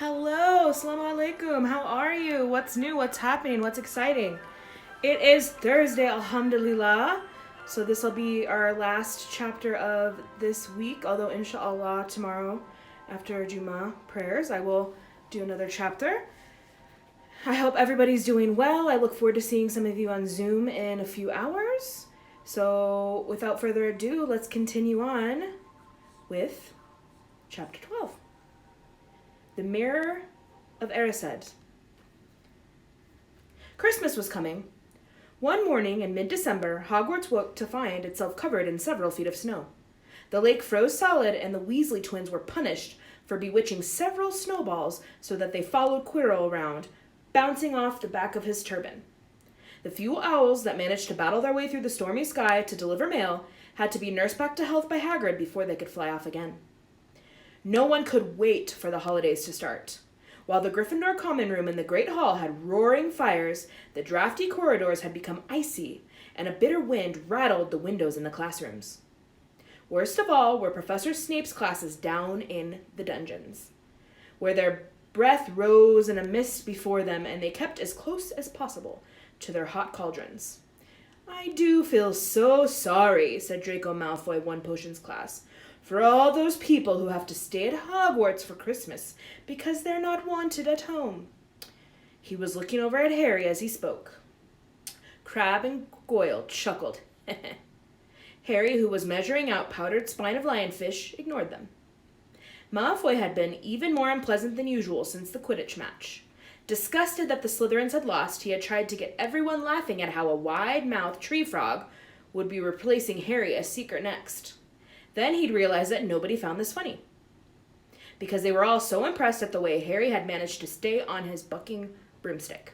Hello, assalamu alaikum. How are you? What's new? What's happening? What's exciting? It is Thursday, alhamdulillah. So this will be our last chapter of this week, although inshallah tomorrow after Jummah prayers I will do another chapter. I hope everybody's doing well. I look forward to seeing some of you on Zoom in a few hours. So without further ado, let's continue on with chapter 12. The Mirror of Erised. Christmas was coming. One morning in mid-December, Hogwarts woke to find itself covered in several feet of snow. The lake froze solid, and the Weasley twins were punished for bewitching several snowballs so that they followed Quirrell around, bouncing off the back of his turban. The few owls that managed to battle their way through the stormy sky to deliver mail had to be nursed back to health by Hagrid before they could fly off again. No one could wait for the holidays to start. While the Gryffindor common room in the Great Hall had roaring fires, the drafty corridors had become icy, and a bitter wind rattled the windows in the classrooms. Worst of all were Professor Snape's classes down in the dungeons, where their breath rose in a mist before them, and they kept as close as possible to their hot cauldrons. "I do feel so sorry," said Draco Malfoy one potions class, "for all those people who have to stay at Hogwarts for Christmas because they're not wanted at home." He was looking over at Harry as he spoke. Crabbe and Goyle chuckled. Harry, who was measuring out powdered spine of lionfish, ignored them. Malfoy had been even more unpleasant than usual since the Quidditch match. Disgusted that the Slytherins had lost, he had tried to get everyone laughing at how a wide-mouthed tree frog would be replacing Harry as secret next. Then he'd realized that nobody found this funny, because they were all so impressed at the way Harry had managed to stay on his bucking broomstick.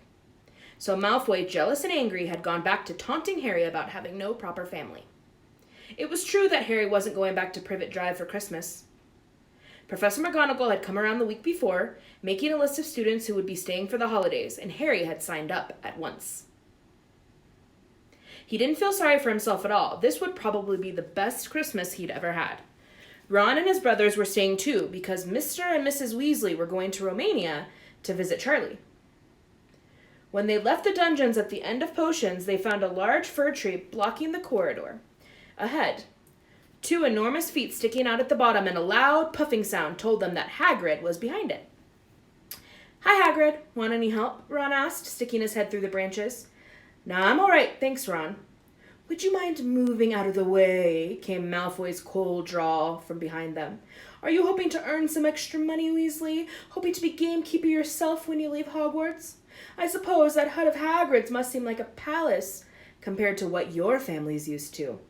So Malfoy, jealous and angry, had gone back to taunting Harry about having no proper family. It was true that Harry wasn't going back to Privet Drive for Christmas. Professor McGonagall had come around the week before, making a list of students who would be staying for the holidays, and Harry had signed up at once. He didn't feel sorry for himself at all. This would probably be the best Christmas he'd ever had. Ron and his brothers were staying too, because Mr. and Mrs. Weasley were going to Romania to visit Charlie. When they left the dungeons at the end of potions, they found a large fir tree blocking the corridor. Ahead, two enormous feet sticking out at the bottom, and a loud puffing sound told them that Hagrid was behind it. "Hi, Hagrid. Want any help?" Ron asked, sticking his head through the branches. "Nah, I'm all right, thanks, Ron." "Would you mind moving out of the way?" came Malfoy's cold drawl from behind them. "Are you hoping to earn some extra money, Weasley? Hoping to be gamekeeper yourself when you leave Hogwarts? I suppose that hut of Hagrid's must seem like a palace compared to what your family's used to."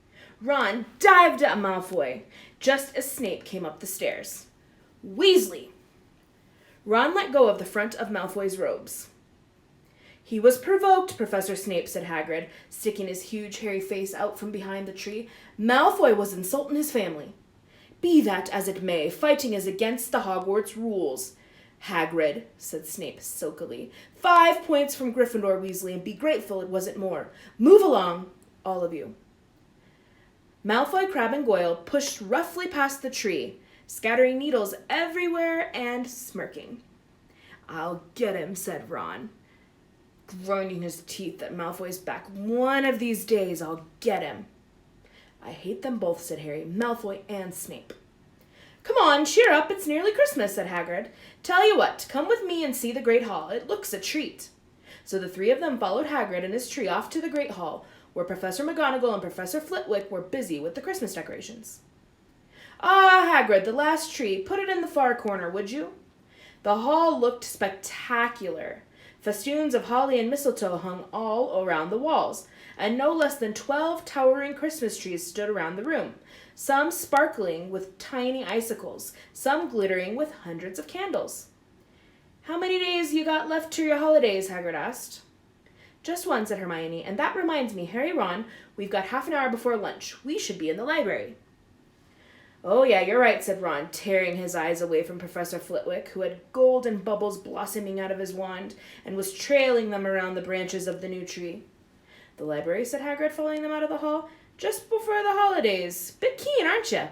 Ron dived at Malfoy just as Snape came up the stairs. "Weasley!" Ron let go of the front of Malfoy's robes. "He was provoked, Professor Snape," said Hagrid, sticking his huge hairy face out from behind the tree. "Malfoy was insulting his family." "Be that as it may, fighting is against the Hogwarts rules." "Hagrid," said Snape silkily, 5 points from Gryffindor, Weasley, and be grateful it wasn't more. Move along, all of you." Malfoy, Crabbe, and Goyle pushed roughly past the tree, scattering needles everywhere and smirking. "I'll get him," said Ron, grinding his teeth at Malfoy's back. "One of these days I'll get him." "I hate them both," said Harry, "Malfoy and Snape." "Come on, cheer up, it's nearly Christmas," said Hagrid. "Tell you what, come with me and see the Great Hall. It looks a treat." So the three of them followed Hagrid and his tree off to the Great Hall, where Professor McGonagall and Professor Flitwick were busy with the Christmas decorations. "Ah, Hagrid, the last tree, put it in the far corner, would you?" The hall looked spectacular. Festoons of holly and mistletoe hung all around the walls, and no less than 12 towering Christmas trees stood around the room, some sparkling with tiny icicles, some glittering with hundreds of candles. "How many days you got left to your holidays?" Hagrid asked. "Just one," said Hermione, "and that reminds me, Harry, Ron, we've got half an hour before lunch. We should be in the library." "Oh yeah, you're right," said Ron, tearing his eyes away from Professor Flitwick, who had golden bubbles blossoming out of his wand and was trailing them around the branches of the new tree. "The library," said Hagrid, following them out of the hall. "Just before the holidays. Bit keen, aren't you?"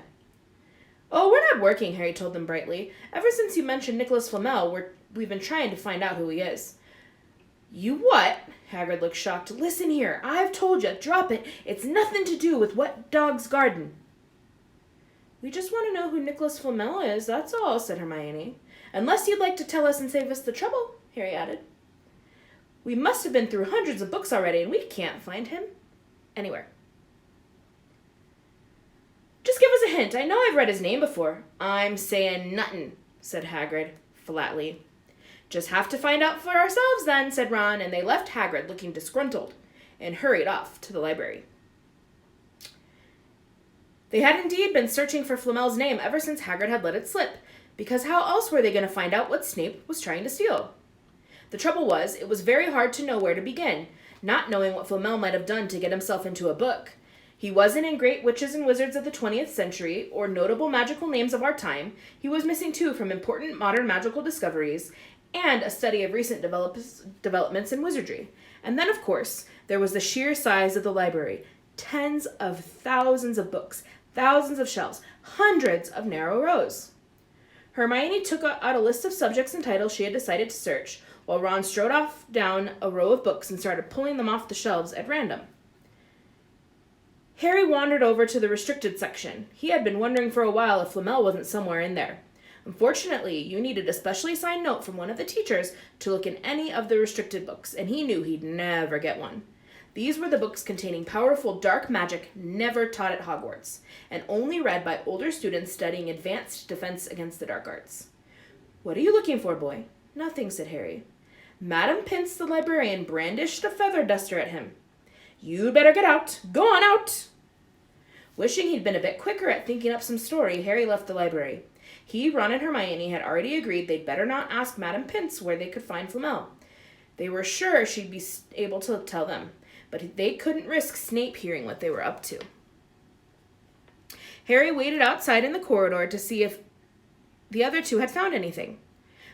Oh, we're not working, Harry told them brightly. Ever since you mentioned Nicholas Flamel, we've been trying to find out who he is. You what? Hagrid looked shocked. Listen here, I've told you, drop it. It's nothing to do with Wet Dog's Garden. We just want to know who Nicholas Flamel is, that's all, said Hermione. Unless you'd like to tell us and save us the trouble, Harry added. We must have been through hundreds of books already, and we can't find him anywhere. Just give us a hint. I know I've read his name before. I'm saying nothin', said Hagrid, flatly. Just have to find out for ourselves then, said Ron, and they left Hagrid looking disgruntled and hurried off to the library. They had indeed been searching for Flamel's name ever since Hagrid had let it slip, because how else were they going to find out what Snape was trying to steal? The trouble was, it was very hard to know where to begin, not knowing what Flamel might have done to get himself into a book. He wasn't in great witches and wizards of the 20th century, or notable magical names of our time. He was missing, too, from important modern magical discoveries, and a study of recent developments in wizardry. And then, of course, there was the sheer size of the library. Tens of thousands of books, thousands of shelves, hundreds of narrow rows. Hermione took out a list of subjects and titles she had decided to search, while Ron strode off down a row of books and started pulling them off the shelves at random. Harry wandered over to the restricted section. He had been wondering for a while if Flamel wasn't somewhere in there. Unfortunately, you needed a specially signed note from one of the teachers to look in any of the restricted books, and he knew he'd never get one. These were the books containing powerful dark magic never taught at Hogwarts, and only read by older students studying advanced defense against the dark arts. What are you looking for, boy? Nothing, said Harry. Madam Pince, the librarian, brandished a feather duster at him. You'd better get out. Go on out. Wishing he'd been a bit quicker at thinking up some story, Harry left the library. He, Ron, and Hermione had already agreed they'd better not ask Madam Pince where they could find Flamel. They were sure she'd be able to tell them, but they couldn't risk Snape hearing what they were up to. Harry waited outside in the corridor to see if the other two had found anything,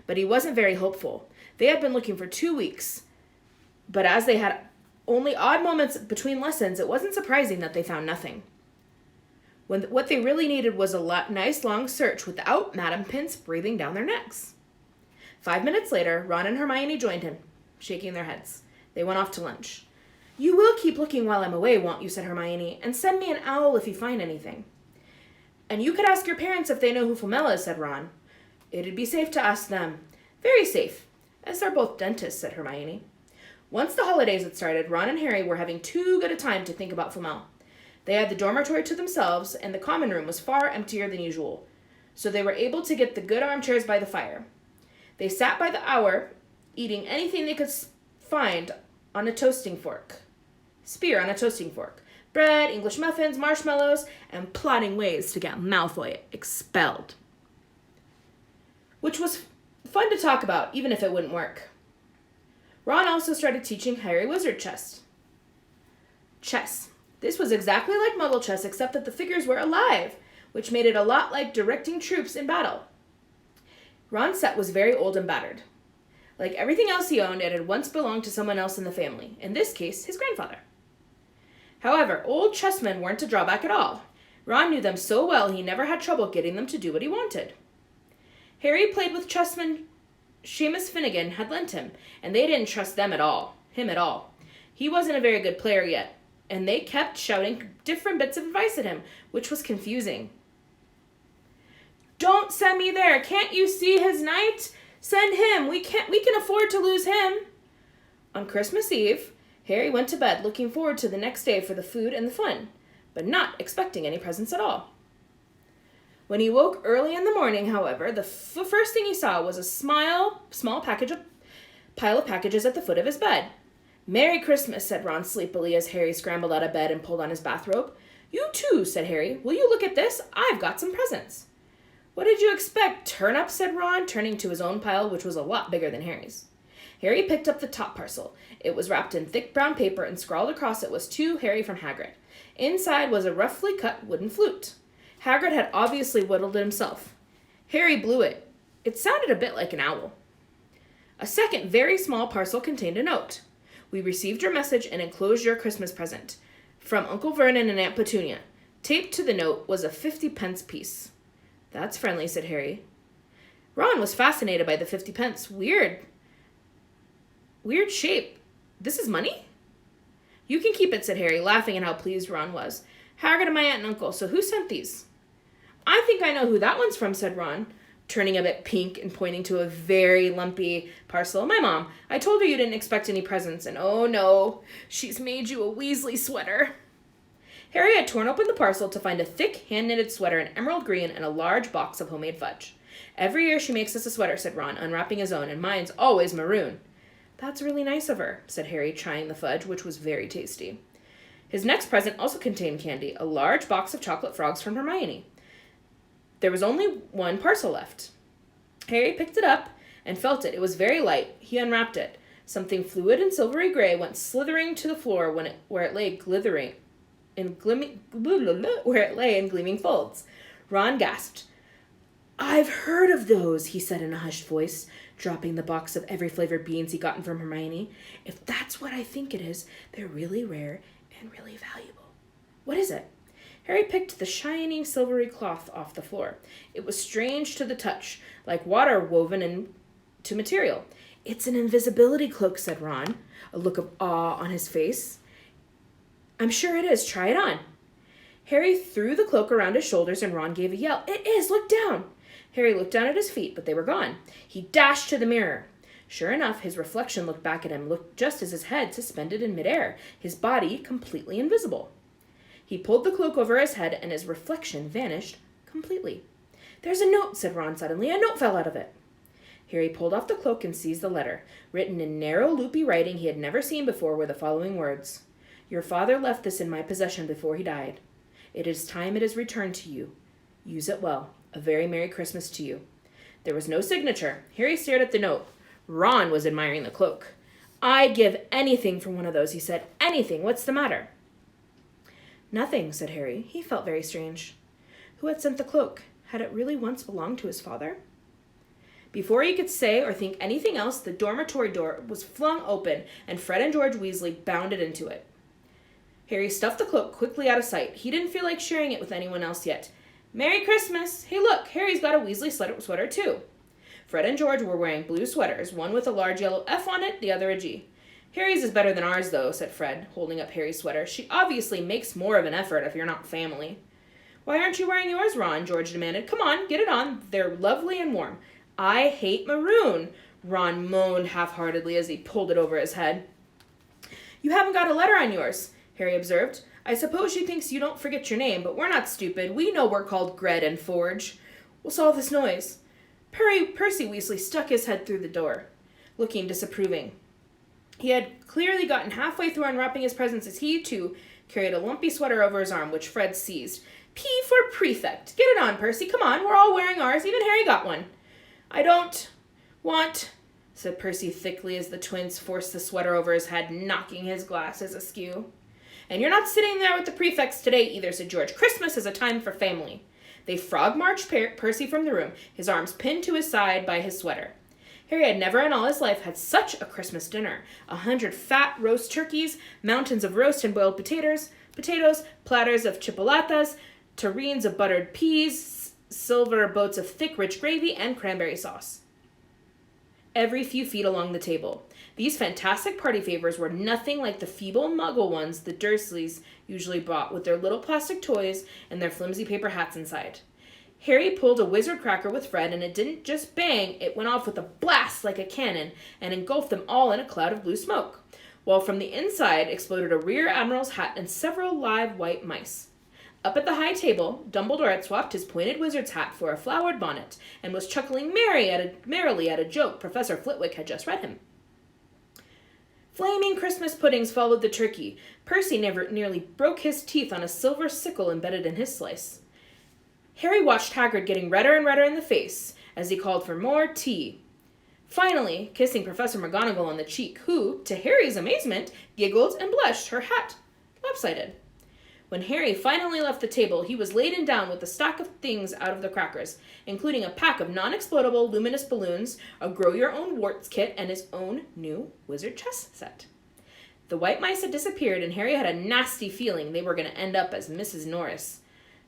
but he wasn't very hopeful. They had been looking for 2 weeks, but as they had only odd moments between lessons, it wasn't surprising that they found nothing. What they really needed was a nice long search without Madam Pince breathing down their necks. 5 minutes later, Ron and Hermione joined him, shaking their heads. They went off to lunch. You will keep looking while I'm away, won't you, said Hermione, and send me an owl if you find anything. And you could ask your parents if they know who Flamel is, said Ron. It'd be safe to ask them. Very safe, as they're both dentists, said Hermione. Once the holidays had started, Ron and Harry were having too good a time to think about Flamel. They had the dormitory to themselves, and the common room was far emptier than usual, so they were able to get the good armchairs by the fire. They sat by the hour, eating anything they could find on a toasting fork. Bread, English muffins, marshmallows, and plotting ways to get Malfoy expelled. Which was fun to talk about, even if it wouldn't work. Ron also started teaching Harry wizard chess. This was exactly like Muggle chess, except that the figures were alive, which made it a lot like directing troops in battle. Ron's set was very old and battered. Like everything else he owned, it had once belonged to someone else in the family, in this case, his grandfather. However, old chessmen weren't a drawback at all. Ron knew them so well he never had trouble getting them to do what he wanted. Harry played with chessman Seamus Finnegan had lent him, and they didn't trust him at all. He wasn't a very good player yet, and they kept shouting different bits of advice at him, which was confusing. Don't send me there. Can't you see his knight? Send him. We can afford to lose him. On Christmas Eve, Harry went to bed looking forward to the next day for the food and the fun, but not expecting any presents at all. When he woke early in the morning, however, the first thing he saw was a small pile of packages at the foot of his bed. Merry Christmas, said Ron sleepily as Harry scrambled out of bed and pulled on his bathrobe. You too, said Harry. Will you look at this? I've got some presents. What did you expect, turnips? Said Ron, turning to his own pile, which was a lot bigger than Harry's. Harry picked up the top parcel. It was wrapped in thick brown paper, and scrawled across it was "To Harry from Hagrid." Inside was a roughly cut wooden flute. Hagrid had obviously whittled it himself. Harry blew it. It sounded a bit like an owl. A second, very small parcel contained a note. We received your message and enclosed your Christmas present. From Uncle Vernon and Aunt Petunia. Taped to the note was a 50-pence piece. That's friendly, said Harry. Ron was fascinated by the 50 pence. Weird shape. This is money? You can keep it, said Harry, laughing at how pleased Ron was. Hagrid and my aunt and uncle, so who sent these? I think I know who that one's from, said Ron, turning a bit pink and pointing to a very lumpy parcel. My mom. I told her you didn't expect any presents, and oh no, she's made you a Weasley sweater. Harry had torn open the parcel to find a thick, hand-knitted sweater in emerald green and a large box of homemade fudge. Every year she makes us a sweater, said Ron, unwrapping his own, and mine's always maroon. That's really nice of her, said Harry, trying the fudge, which was very tasty. His next present also contained candy, a large box of chocolate frogs from Hermione. There was only one parcel left. Harry picked it up and felt it. It was very light. He unwrapped it. Something fluid and silvery gray went slithering to the floor where it lay in gleaming folds. Ron gasped. I've heard of those, he said in a hushed voice, dropping the box of every flavored beans he'd gotten from Hermione. If that's what I think it is, they're really rare and really valuable. What is it? Harry picked the shiny, silvery cloth off the floor. It was strange to the touch, like water woven into material. It's an invisibility cloak, said Ron, a look of awe on his face. I'm sure it is. Try it on. Harry threw the cloak around his shoulders and Ron gave a yell. It is! Look down! Harry looked down at his feet, but they were gone. He dashed to the mirror. Sure enough, his reflection looked back at him, looked just as his head suspended in midair, his body completely invisible. He pulled the cloak over his head, and his reflection vanished completely. There's a note, said Ron suddenly. A note fell out of it. Harry pulled off the cloak and seized the letter. Written in narrow, loopy writing he had never seen before were the following words. Your father left this in my possession before he died. It is time it is returned to you. Use it well. A very Merry Christmas to you. There was no signature. Harry stared at the note. Ron was admiring the cloak. I'd give anything for one of those, he said. Anything. What's the matter? Nothing, said Harry. He felt very strange. Who had sent the cloak? Had it really once belonged to his father? Before he could say or think anything else, the dormitory door was flung open, and Fred and George Weasley bounded into it. Harry stuffed the cloak quickly out of sight. He didn't feel like sharing it with anyone else yet. Merry Christmas! Hey, look, Harry's got a Weasley sweater too. Fred and George were wearing blue sweaters, one with a large yellow F on it, the other a G. Harry's is better than ours, though, said Fred, holding up Harry's sweater. She obviously makes more of an effort if you're not family. Why aren't you wearing yours, Ron? George demanded. Come on, get it on. They're lovely and warm. I hate maroon, Ron moaned half-heartedly as he pulled it over his head. You haven't got a letter on yours, Harry observed. I suppose she thinks you don't forget your name, but we're not stupid. We know we're called Gred and Forge. What's all this noise? Percy Weasley stuck his head through the door, looking disapproving. He had clearly gotten halfway through unwrapping his presents as he, too, carried a lumpy sweater over his arm, which Fred seized. P for prefect. Get it on, Percy. Come on, we're all wearing ours. Even Harry got one. I don't want, said Percy thickly as the twins forced the sweater over his head, knocking his glasses askew. And you're not sitting there with the prefects today either, said George. Christmas is a time for family. They frog-marched Percy from the room, his arms pinned to his side by his sweater. Harry had never in all his life had such a Christmas dinner. 100 fat roast turkeys, mountains of roast and boiled potatoes, platters of chipolatas, tureens of buttered peas, silver boats of thick, rich gravy, and cranberry sauce. Every few feet along the table. These fantastic party favors were nothing like the feeble muggle ones the Dursleys usually brought with their little plastic toys and their flimsy paper hats inside. Harry pulled a wizard cracker with Fred, and it didn't just bang, it went off with a blast like a cannon and engulfed them all in a cloud of blue smoke, while from the inside exploded a rear admiral's hat and several live white mice. Up at the high table, Dumbledore had swapped his pointed wizard's hat for a flowered bonnet and was chuckling merrily at a joke Professor Flitwick had just read him. Flaming Christmas puddings followed the turkey. Percy nearly broke his teeth on a silver sickle embedded in his slice. Harry watched Hagrid getting redder and redder in the face as he called for more tea. Finally, kissing Professor McGonagall on the cheek, who, to Harry's amazement, giggled and blushed, her hat lopsided. When Harry finally left the table, he was laden down with a stock of things out of the crackers, including a pack of non-explodable luminous balloons, a grow-your-own-warts kit, and his own new wizard chess set. The white mice had disappeared, and Harry had a nasty feeling they were going to end up as Mrs. Norris'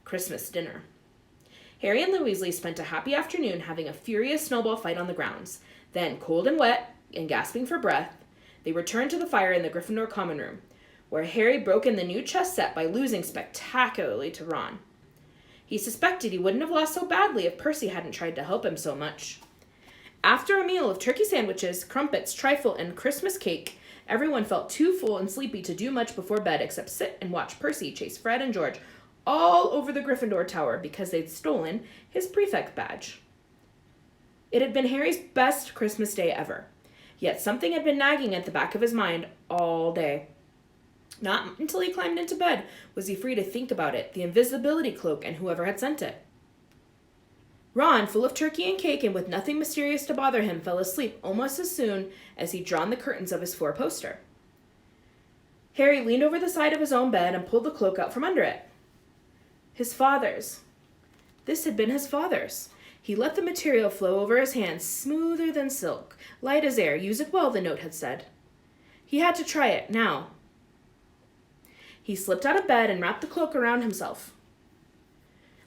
Christmas dinner. Harry and the Weasleys spent a happy afternoon having a furious snowball fight on the grounds. Then, cold and wet, and gasping for breath, they returned to the fire in the Gryffindor common room, where Harry broke in the new chess set by losing spectacularly to Ron. He suspected he wouldn't have lost so badly if Percy hadn't tried to help him so much. After a meal of turkey sandwiches, crumpets, trifle, and Christmas cake, everyone felt too full and sleepy to do much before bed except sit and watch Percy chase Fred and George all over the Gryffindor Tower because they'd stolen his prefect badge. It had been Harry's best Christmas day ever, yet something had been nagging at the back of his mind all day. Not until he climbed into bed was he free to think about it, the invisibility cloak, and whoever had sent it. Ron, full of turkey and cake and with nothing mysterious to bother him, fell asleep almost as soon as he'd drawn the curtains of his four-poster. Harry leaned over the side of his own bed and pulled the cloak out from under it. His father's. This had been his father's. He let the material flow over his hands, smoother than silk, light as air. Use it well, the note had said. He had to try it, now. He slipped out of bed and wrapped the cloak around himself.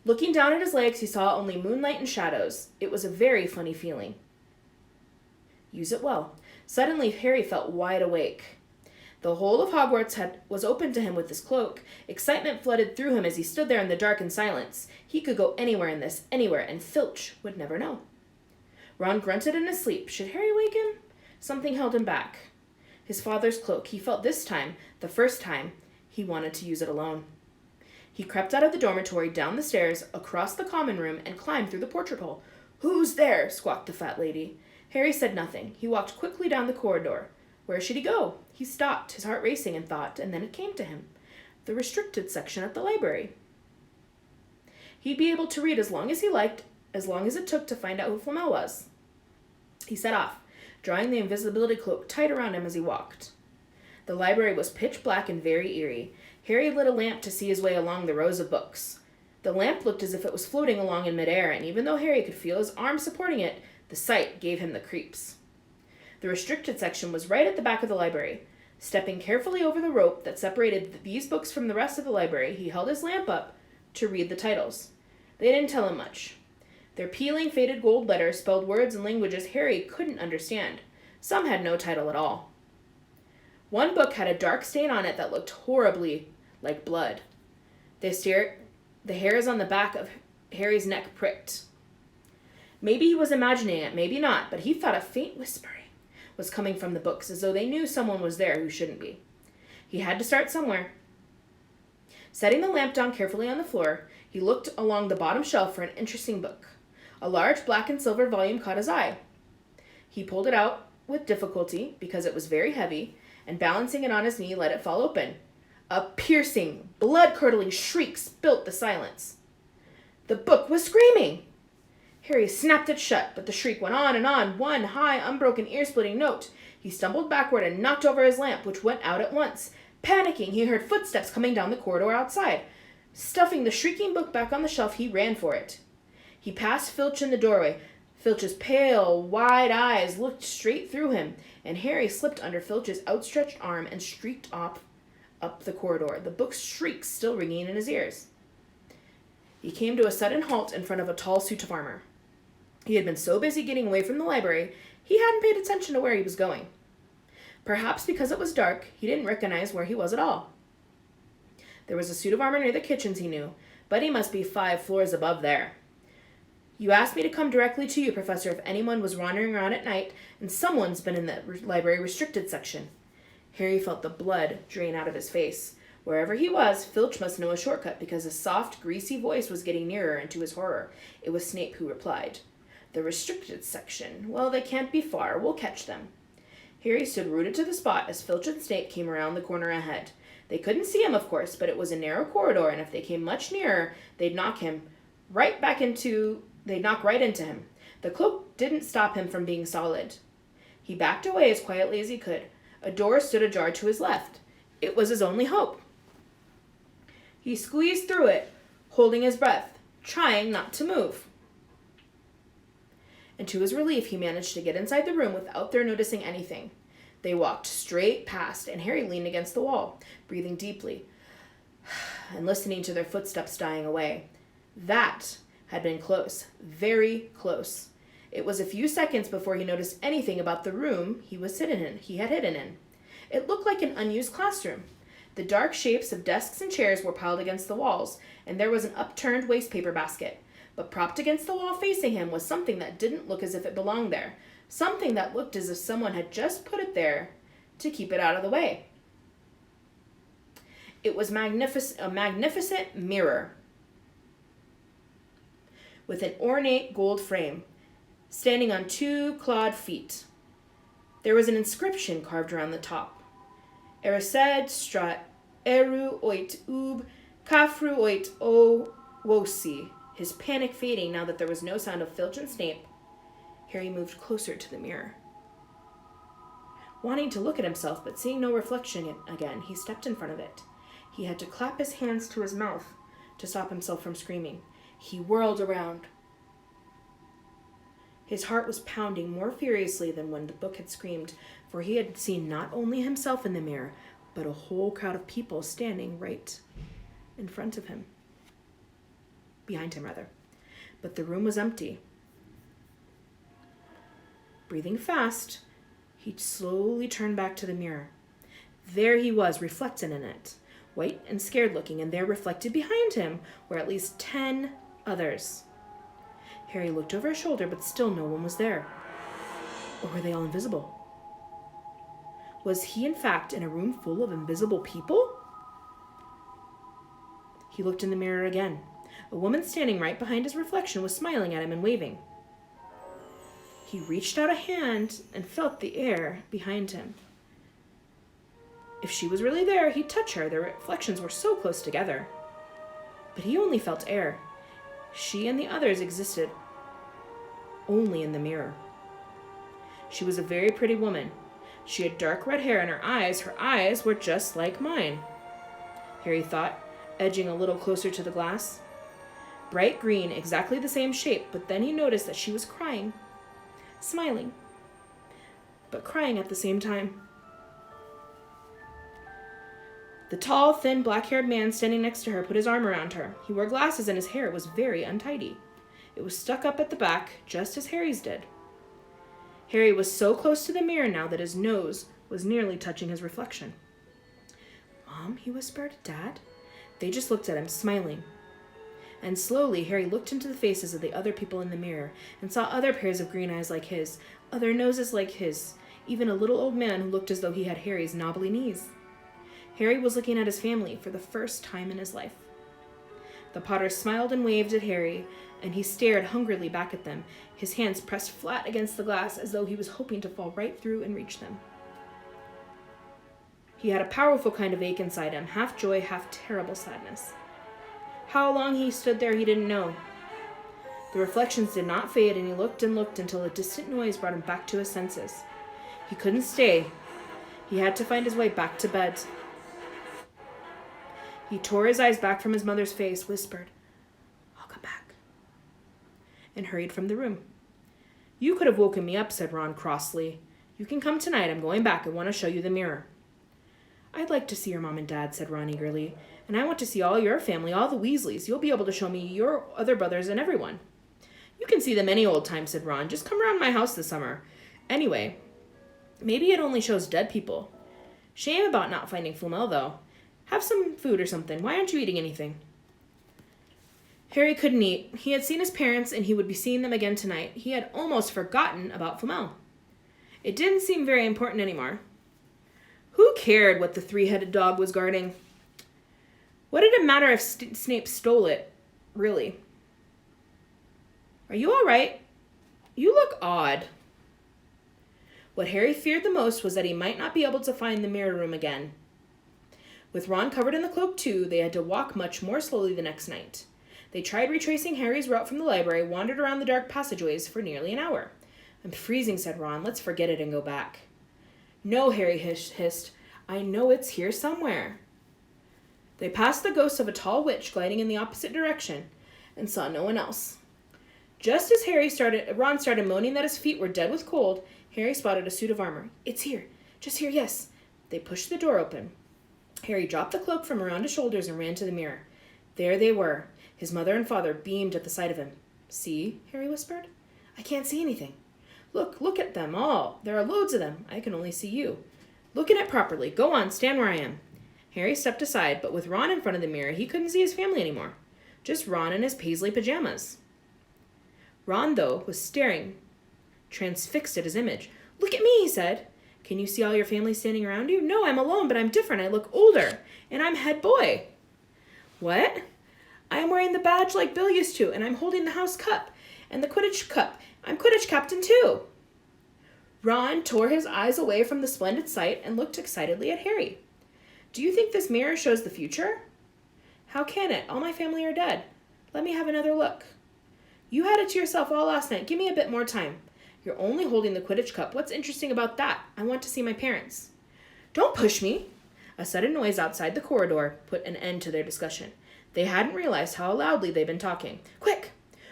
Looking down at his legs, he saw only moonlight and shadows. It was a very funny feeling. Use it well. Suddenly, Harry felt wide awake. The whole of Hogwarts was open to him with his cloak. Excitement flooded through him as he stood there in the dark and silence. He could go anywhere in this, anywhere, and Filch would never know. Ron grunted in his sleep. Should Harry wake him? Something held him back. His father's cloak. He felt this time, the first time, he wanted to use it alone. He crept out of the dormitory, down the stairs, across the common room, and climbed through the portrait hole. "Who's there?" squawked the fat lady. Harry said nothing. He walked quickly down the corridor. Where should he go? He stopped, his heart racing in thought, and then it came to him. The restricted section at the library. He'd be able to read as long as he liked, as long as it took to find out who Flamel was. He set off, drawing the invisibility cloak tight around him as he walked. The library was pitch black and very eerie. Harry lit a lamp to see his way along the rows of books. The lamp looked as if it was floating along in midair, and even though Harry could feel his arm supporting it, the sight gave him the creeps. The restricted section was right at the back of the library. Stepping carefully over the rope that separated these books from the rest of the library, he held his lamp up to read the titles. They didn't tell him much. Their peeling, faded gold letters spelled words and languages Harry couldn't understand. Some had no title at all. One book had a dark stain on it that looked horribly like blood. The hairs on the back of Harry's neck pricked. Maybe he was imagining it, maybe not, but he thought a faint whispering was coming from the books, as though they knew someone was there who shouldn't be. He had to start somewhere. Setting the lamp down carefully on the floor, he looked along the bottom shelf for an interesting book. A large black and silver volume caught his eye. He pulled it out with difficulty, because it was very heavy, and balancing it on his knee, let it fall open. A piercing, blood-curdling shriek split the silence. The book was screaming! Harry snapped it shut, but the shriek went on, one high, unbroken, ear-splitting note. He stumbled backward and knocked over his lamp, which went out at once. Panicking, he heard footsteps coming down the corridor outside. Stuffing the shrieking book back on the shelf, he ran for it. He passed Filch in the doorway. Filch's pale, wide eyes looked straight through him, and Harry slipped under Filch's outstretched arm and streaked up the corridor, the book's shrieks still ringing in his ears. He came to a sudden halt in front of a tall suit of armor. He had been so busy getting away from the library, he hadn't paid attention to where he was going. Perhaps because it was dark, he didn't recognize where he was at all. There was a suit of armor near the kitchens, he knew, but he must be 5 floors above there. You asked me to come directly to you, Professor, if anyone was wandering around at night, and someone's been in the library restricted section. Harry felt the blood drain out of his face. Wherever he was, Filch must know a shortcut, because a soft, greasy voice was getting nearer, and to his horror, it was Snape who replied. The restricted section. Well, they can't be far. We'll catch them. Harry stood rooted to the spot as Filch and Snape came around the corner ahead. They couldn't see him, of course, but it was a narrow corridor, and if they came much nearer, they'd knock right into him. The cloak didn't stop him from being solid. He backed away as quietly as he could. A door stood ajar to his left. It was his only hope. He squeezed through it, holding his breath, trying not to move. And to his relief, he managed to get inside the room without their noticing anything. They walked straight past, and Harry leaned against the wall, breathing deeply, and listening to their footsteps dying away. That had been close, very close. It was a few seconds before he noticed anything about the room he had hidden in. It looked like an unused classroom. The dark shapes of desks and chairs were piled against the walls, and there was an upturned wastepaper basket. But propped against the wall facing him was something that didn't look as if it belonged there. Something that looked as if someone had just put it there to keep it out of the way. It was a magnificent mirror with an ornate gold frame, standing on two clawed feet. There was an inscription carved around the top. Erised strat eru oit ub kafru oit o wosi. His panic fading now that there was no sound of Filch and Snape, Harry moved closer to the mirror. Wanting to look at himself but seeing no reflection again, he stepped in front of it. He had to clap his hands to his mouth to stop himself from screaming. He whirled around. His heart was pounding more furiously than when the book had screamed, for he had seen not only himself in the mirror, but a whole crowd of people standing right in front of him. Behind him, rather. But the room was empty. Breathing fast, he slowly turned back to the mirror. There he was, reflected in it, white and scared looking, and there reflected behind him were at least 10 others. Harry looked over his shoulder, but still no one was there. Or were they all invisible? Was he, in fact, in a room full of invisible people? He looked in the mirror again. A woman standing right behind his reflection was smiling at him and waving. He reached out a hand and felt the air behind him. If she was really there, he'd touch her. Their reflections were so close together. But he only felt air. She and the others existed only in the mirror. She was a very pretty woman. She had dark red hair, and her eyes were just like mine, Harry thought, edging a little closer to the glass. Bright green, exactly the same shape, but then he noticed that she was crying, smiling, but crying at the same time. The tall, thin, black-haired man standing next to her put his arm around her. He wore glasses and his hair was very untidy. It was stuck up at the back, just as Harry's did. Harry was so close to the mirror now that his nose was nearly touching his reflection. "Mom," he whispered. "Dad?" They just looked at him, smiling. And slowly, Harry looked into the faces of the other people in the mirror and saw other pairs of green eyes like his, other noses like his, even a little old man who looked as though he had Harry's knobbly knees. Harry was looking at his family for the first time in his life. The Potters smiled and waved at Harry, and he stared hungrily back at them, his hands pressed flat against the glass as though he was hoping to fall right through and reach them. He had a powerful kind of ache inside him, half joy, half terrible sadness. How long he stood there he didn't know. The reflections did not fade, and he looked and looked until a distant noise brought him back to his senses. He couldn't stay. He had to find his way back to bed. He tore his eyes back from his mother's face, whispered, "I'll come back," and hurried from the room. "You could have woken me up," said Ron crossly. "You can come tonight. I'm going back. I want to show you the mirror." "I'd like to see your mom and dad," said Ron eagerly. "And I want to see all your family, all the Weasleys. You'll be able to show me your other brothers and everyone." "You can see them any old time," said Ron. "Just come around my house this summer. Anyway, maybe it only shows dead people. Shame about not finding Flamel, though. Have some food or something. Why aren't you eating anything?" Harry couldn't eat. He had seen his parents, and he would be seeing them again tonight. He had almost forgotten about Flamel. It didn't seem very important anymore. Who cared what the three-headed dog was guarding? What did it matter if Snape stole it, really? "Are you all right? You look odd." What Harry feared the most was that he might not be able to find the mirror room again. With Ron covered in the cloak too, they had to walk much more slowly the next night. They tried retracing Harry's route from the library, wandered around the dark passageways for nearly an hour. "I'm freezing," said Ron. "Let's forget it and go back." "No," Harry hissed. "I know it's here somewhere." They passed the ghost of a tall witch gliding in the opposite direction and saw no one else. Just as Ron started moaning that his feet were dead with cold, Harry spotted a suit of armor. "It's here. Just here, yes." They pushed the door open. Harry dropped the cloak from around his shoulders and ran to the mirror. There they were, His mother and father beamed at the sight of him. See, Harry whispered. I can't see anything. Look at them all. There are loads of them. I can only see you. Look at it properly. Go on, stand where I am. Harry stepped aside, but with Ron in front of the mirror, he couldn't see his family anymore. Just Ron in his paisley pajamas. Ron, though, was staring, transfixed at his image. Look at me, he said. Can you see all your family standing around you? No, I'm alone, but I'm different. I look older, and I'm head boy. What? I am wearing the badge like Bill used to, and I'm holding the house cup and the Quidditch cup. I'm Quidditch captain, too. Ron tore his eyes away from the splendid sight and looked excitedly at Harry. Do you think this mirror shows the future? How can it? All my family are dead. Let me have another look. You had it to yourself all last night. Give me a bit more time. You're only holding the Quidditch cup. What's interesting about that? I want to see my parents. Don't push me. A sudden noise outside the corridor put an end to their discussion. They hadn't realized how loudly they'd been talking. Quick!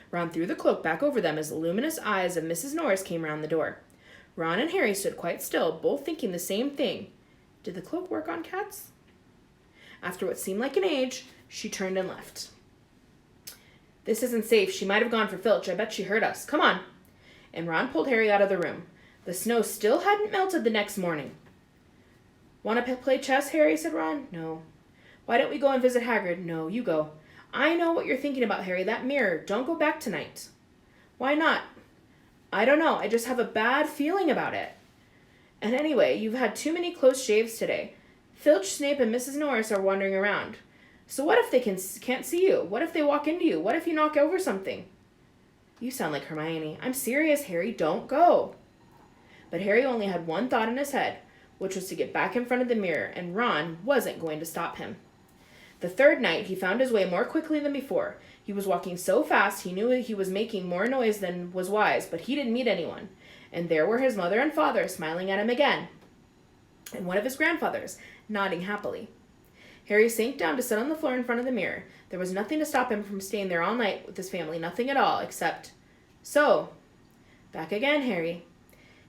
Ron threw the cloak back over them as the luminous eyes of Mrs. Norris came round the door. Ron and Harry stood quite still, both thinking the same thing. Did the cloak work on cats? After what seemed like an age, she turned and left. This isn't safe. She might have gone for Filch. I bet she heard us. Come on. And Ron pulled Harry out of the room. The snow still hadn't melted the next morning. Want to play chess, Harry? Said Ron. No. Why don't we go and visit Hagrid? No, you go. I know what you're thinking about, Harry. That mirror. Don't go back tonight. Why not? I don't know. I just have a bad feeling about it. And anyway, you've had too many close shaves today. Filch, Snape, and Mrs. Norris are wandering around. So what if they can't see you? What if they walk into you? What if you knock over something? You sound like Hermione. I'm serious, Harry. Don't go. But Harry only had one thought in his head, which was to get back in front of the mirror, and Ron wasn't going to stop him. The third night, he found his way more quickly than before. He was walking so fast he knew he was making more noise than was wise, but he didn't meet anyone. And there were his mother and father smiling at him again, and one of his grandfathers nodding happily. Harry sank down to sit on the floor in front of the mirror. There was nothing to stop him from staying there all night with his family, nothing at all, except, so, back again, Harry.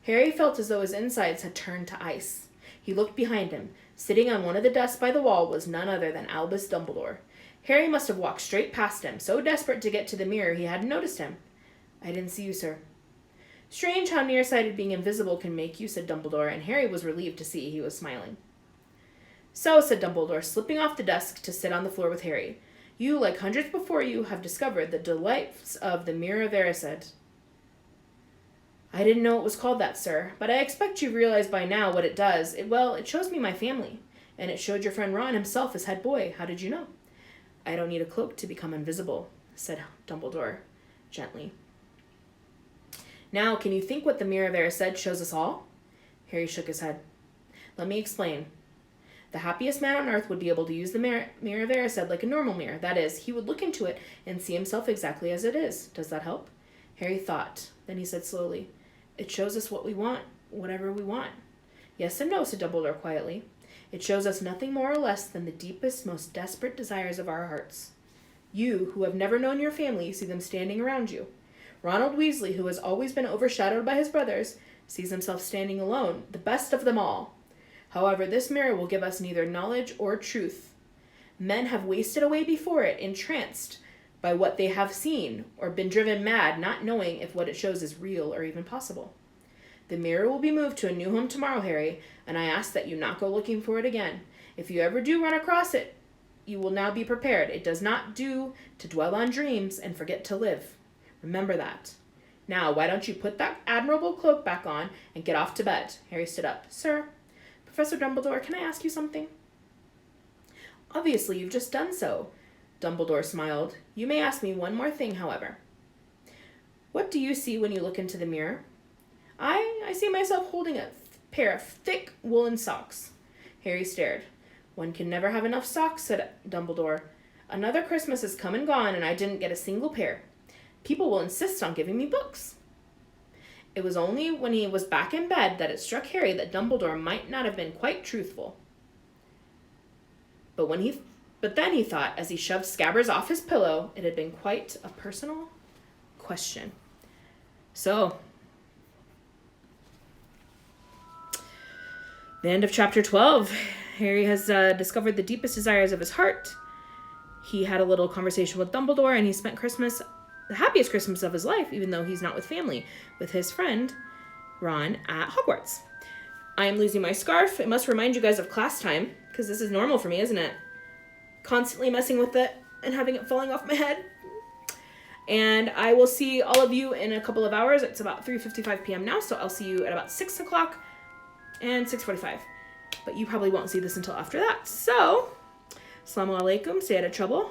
Harry felt as though his insides had turned to ice. He looked behind him. Sitting on one of the desks by the wall was none other than Albus Dumbledore. Harry must have walked straight past him, so desperate to get to the mirror he hadn't noticed him. I didn't see you, sir. Strange how nearsighted being invisible can make you, said Dumbledore, and Harry was relieved to see he was smiling. So, said Dumbledore, slipping off the desk to sit on the floor with Harry, you, like hundreds before you, have discovered the delights of the Mirror of Erised. I didn't know it was called that, sir, but I expect you've realized by now what it does. It shows me my family, and it showed your friend Ron himself as head boy. How did you know? I don't need a cloak to become invisible, said Dumbledore gently. Now, can you think what the Mirror of Erised shows us all? Harry shook his head. Let me explain. The happiest man on earth would be able to use the mirror of Erised like a normal mirror. That is, he would look into it and see himself exactly as it is. Does that help? Harry thought. Then he said slowly, It shows us what we want, whatever we want. Yes and no, said Dumbledore quietly. It shows us nothing more or less than the deepest, most desperate desires of our hearts. You, who have never known your family, see them standing around you. Ronald Weasley, who has always been overshadowed by his brothers, sees himself standing alone, the best of them all. However, this mirror will give us neither knowledge or truth. Men have wasted away before it, entranced by what they have seen, or been driven mad, not knowing if what it shows is real or even possible. The mirror will be moved to a new home tomorrow, Harry, and I ask that you not go looking for it again. If you ever do run across it, you will now be prepared. It does not do to dwell on dreams and forget to live. Remember that. Now, why don't you put that admirable cloak back on and get off to bed? Harry stood up. Sir, Professor Dumbledore, can I ask you something? Obviously, you've just done so. Dumbledore smiled. You may ask me one more thing, however. What do you see when you look into the mirror? I see myself holding a pair of thick woolen socks. Harry stared. One can never have enough socks, said Dumbledore. Another Christmas has come and gone, and I didn't get a single pair. People will insist on giving me books. It was only when he was back in bed that it struck Harry that Dumbledore might not have been quite truthful. But then he thought, as he shoved Scabbers off his pillow, it had been quite a personal question. So, the end of chapter 12. Harry has discovered the deepest desires of his heart. he had a little conversation with Dumbledore, and he spent Christmas, the happiest Christmas of his life, even though he's not with family, with his friend Ron at Hogwarts. I am losing my scarf. It must remind you guys of class time, because this is normal for me, isn't it? Constantly messing with it and having it falling off my head. And I will see all of you in a couple of hours. It's about 3:55 p.m. now, so I'll see you at about 6 o'clock and 6:45. But you probably won't see this until after that. So, Assalamu alaikum, stay out of trouble.